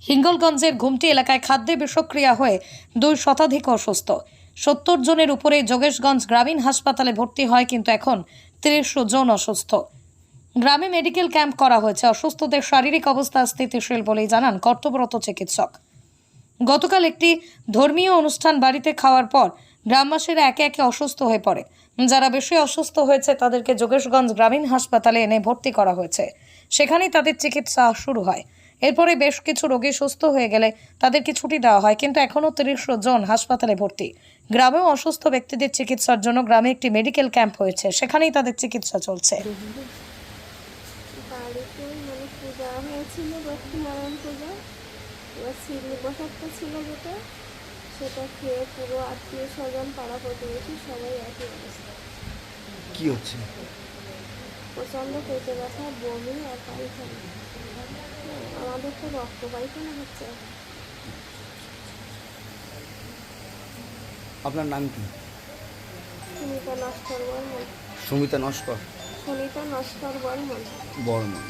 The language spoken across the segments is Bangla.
হিঙ্গলগঞ্জের ঘুমটি এলাকায় খাদ্যে বিষক্রিয়া হয়ে 2 শতাধিক অসুস্থ। 70 জনের উপরে যোগেশগঞ্জ গ্রামীণ হাসপাতালে ভর্তি হয়, কিন্তু এখন 30 জন অসুস্থ। গ্রামে মেডিকেল ক্যাম্প করা হয়েছে। অসুস্থদের শারীরিক অবস্থা স্থিতিশীল বলেই জানান কর্তব্যরত চিকিৎসক। গতকাল একটি ধর্মীয় অনুষ্ঠান বাড়িতে খাওয়ার পর গ্রামবাসীরা একে একে অসুস্থ হয়ে পড়ে। যারা বেশি অসুস্থ হয়েছে তাদেরকে যোগেশগঞ্জ গ্রামীণ হাসপাতালে এনে ভর্তি করা হয়েছে। সেখানেই তাদের চিকিৎসা শুরু হয়। এরপরে বেশ কিছু রোগী সুস্থ হয়ে গেলে তাদেরকে ছুটি দেওয়া হয়, কিন্তু এখনও 30 জন হাসপাতালে ভর্তি। গ্রামেও অসুস্থ ব্যক্তিদের চিকিৎসার জন্য গ্রামে একটি মেডিকেল ক্যাম্প হয়েছে, সেখানেই তাদের চিকিৎসা চলছে। বাড়িতে পূজা হয়েছিল, লক্ষ্মীনারায়ণ পূজা। এবার শিবলি প্রসাদটা ছিল যেটা, সেটা খেয়ে পুরো আত্মীয় স্বজন পাড়া প্রতিবেশী সবাই একই অবস্থা। কি হচ্ছে? প্রচণ্ড পেটে ব্যথা, বমি আর পায়খানা। আমাদের তো রক্ত পায়খানা হচ্ছে। আপনার নাম কি? সুনিতা নস্কর বর্মন। সুমিতা নস্কর সুনিতা নস্কর বর্মন। বর্মন।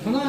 শোনা